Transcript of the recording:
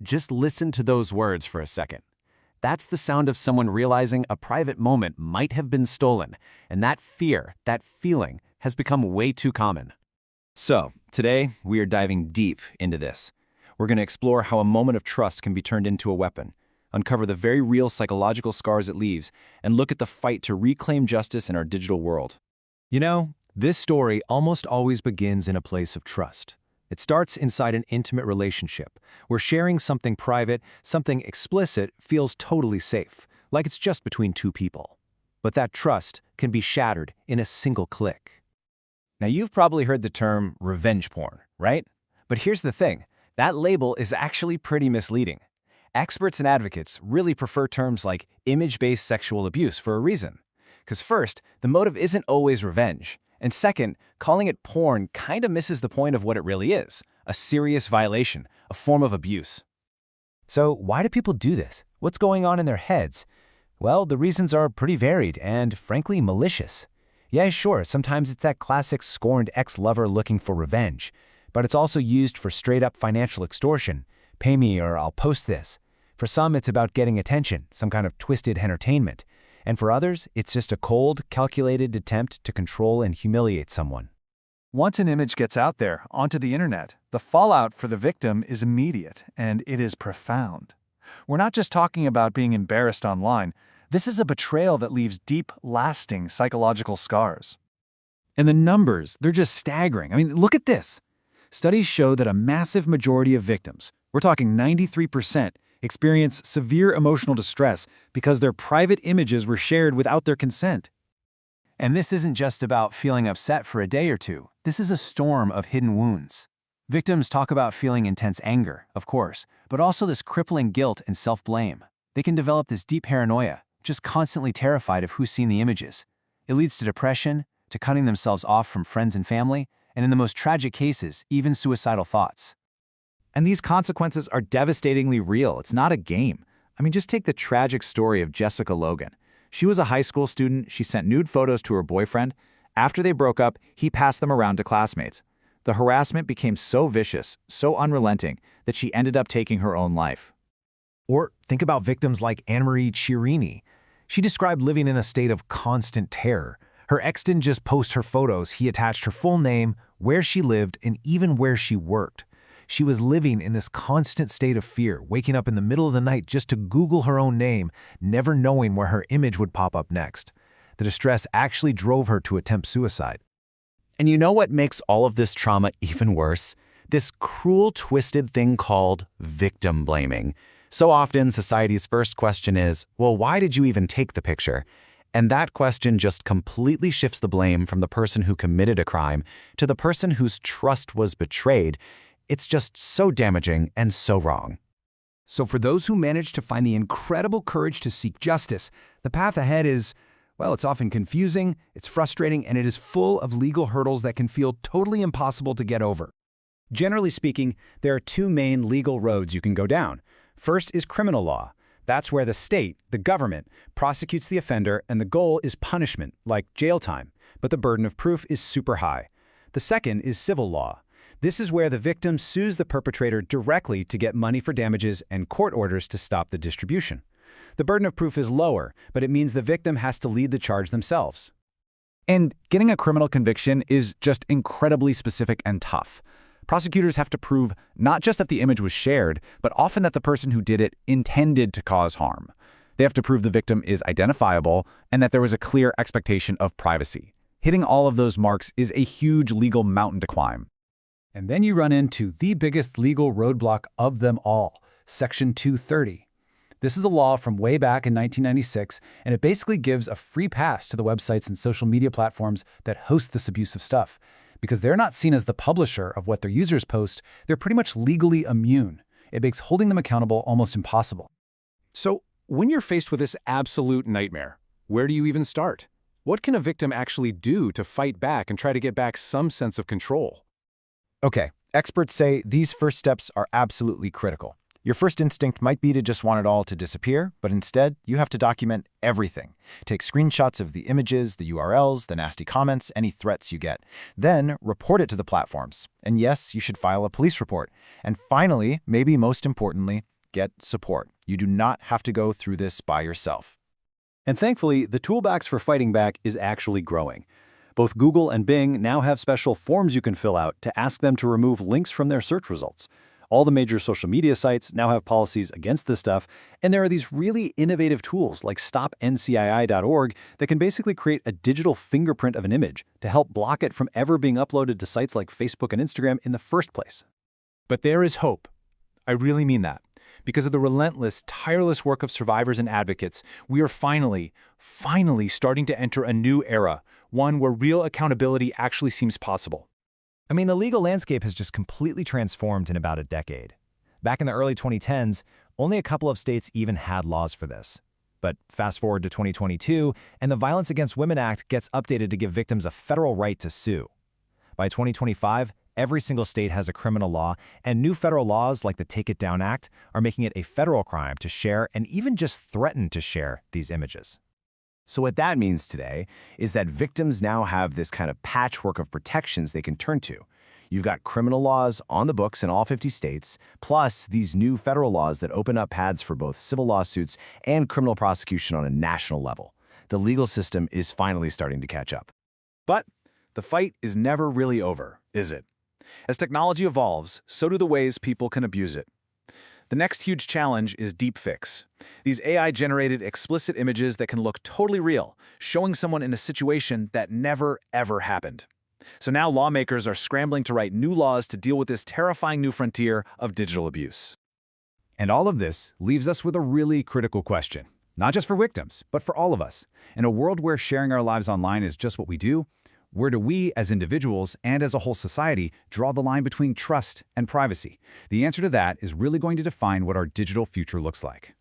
Just listen to those words for a second. That's the sound of someone realizing a private moment might have been stolen, and that fear, that feeling, has become way too common. So, today, we are diving deep into this. We're going to explore how a moment of trust can be turned into a weapon, uncover the very real psychological scars it leaves, and look at the fight to reclaim justice in our digital world. You know, this story almost always begins in a place of trust. It starts inside an intimate relationship, where sharing something private, something explicit, feels totally safe, like it's just between two people. But that trust can be shattered in a single click. Now, you've probably heard the term revenge porn, right? But here's the thing, that label is actually pretty misleading. Experts and advocates really prefer terms like image-based sexual abuse for a reason. Because first, the motive isn't always revenge. And second, calling it porn kind of misses the point of what it really is, a serious violation, a form of abuse. So why do people do this? What's going on in their heads? Well, the reasons are pretty varied and, frankly, malicious. Yeah, sure, sometimes it's that classic scorned ex-lover looking for revenge, but it's also used for straight-up financial extortion. Pay me or I'll post this. For some, it's about getting attention, some kind of twisted entertainment. And for others, it's just a cold, calculated attempt to control and humiliate someone. Once an image gets out there, onto the internet, the fallout for the victim is immediate, and it is profound. We're not just talking about being embarrassed online. This is a betrayal that leaves deep, lasting psychological scars. And the numbers, they're just staggering. I mean, look at this. Studies show that a massive majority of victims, we're talking 93%, experience severe emotional distress because their private images were shared without their consent. And this isn't just about feeling upset for a day or two. This is a storm of hidden wounds. Victims talk about feeling intense anger, of course, but also this crippling guilt and self-blame. They can develop this deep paranoia, just constantly terrified of who's seen the images. It leads to depression, to cutting themselves off from friends and family, and in the most tragic cases, even suicidal thoughts. And these consequences are devastatingly real. It's not a game. I mean, just take the tragic story of Jessica Logan. She was a high school student. She sent nude photos to her boyfriend. After they broke up, he passed them around to classmates. The harassment became so vicious, so unrelenting, that she ended up taking her own life. Or think about victims like Anne-Marie Chiarini. She described living in a state of constant terror. Her ex didn't just post her photos, he attached her full name, where she lived, and even where she worked. She was living in this constant state of fear, waking up in the middle of the night just to Google her own name, never knowing where her image would pop up next. The distress actually drove her to attempt suicide. And you know what makes all of this trauma even worse? This cruel, twisted thing called victim blaming. So often, society's first question is, well, why did you even take the picture? And that question just completely shifts the blame from the person who committed a crime to the person whose trust was betrayed. It's just so damaging and so wrong. So for those who manage to find the incredible courage to seek justice, the path ahead is, well, it's often confusing, it's frustrating, and it is full of legal hurdles that can feel totally impossible to get over. Generally speaking, there are two main legal roads you can go down. First is criminal law. That's where the state, the government, prosecutes the offender, and the goal is punishment, like jail time, but the burden of proof is super high. The second is civil law. This is where the victim sues the perpetrator directly to get money for damages and court orders to stop the distribution. The burden of proof is lower, but it means the victim has to lead the charge themselves. And getting a criminal conviction is just incredibly specific and tough. Prosecutors have to prove not just that the image was shared, but often that the person who did it intended to cause harm. They have to prove the victim is identifiable and that there was a clear expectation of privacy. Hitting all of those marks is a huge legal mountain to climb. And then you run into the biggest legal roadblock of them all, Section 230. This is a law from way back in 1996, and it basically gives a free pass to the websites and social media platforms that host this abusive stuff. Because they're not seen as the publisher of what their users post, they're pretty much legally immune. It makes holding them accountable almost impossible. So, when you're faced with this absolute nightmare, where do you even start? What can a victim actually do to fight back and try to get back some sense of control? Okay, experts say these first steps are absolutely critical. Your first instinct might be to just want it all to disappear, but instead, you have to document everything. Take screenshots of the images, the URLs, the nasty comments, any threats you get. Then, report it to the platforms. And yes, you should file a police report. And finally, maybe most importantly, get support. You do not have to go through this by yourself. And thankfully, the toolbox for fighting back is actually growing. Both Google and Bing now have special forms you can fill out to ask them to remove links from their search results. All the major social media sites now have policies against this stuff, and there are these really innovative tools like stopncii.org that can basically create a digital fingerprint of an image to help block it from ever being uploaded to sites like Facebook and Instagram in the first place. But there is hope. I really mean that. Because of the relentless, tireless work of survivors and advocates, we are finally starting to enter a new era, one where real accountability actually seems possible. I mean, the legal landscape has just completely transformed in about a decade. Back in the early 2010s, only a couple of states even had laws for this. But fast forward to 2022, and the Violence Against Women Act gets updated to give victims a federal right to sue. By 2025, every single state has a criminal law, and new federal laws like the Take It Down Act are making it a federal crime to share and even just threaten to share these images. So what that means today is that victims now have this kind of patchwork of protections they can turn to. You've got criminal laws on the books in all 50 states, plus these new federal laws that open up paths for both civil lawsuits and criminal prosecution on a national level. The legal system is finally starting to catch up. But the fight is never really over, is it? As technology evolves, so do the ways people can abuse it. The next huge challenge is deepfakes. These AI-generated explicit images that can look totally real, showing someone in a situation that never, ever happened. So now lawmakers are scrambling to write new laws to deal with this terrifying new frontier of digital abuse. And all of this leaves us with a really critical question, not just for victims, but for all of us. In a world where sharing our lives online is just what we do, where do we, as individuals and as a whole society, draw the line between trust and privacy? The answer to that is really going to define what our digital future looks like.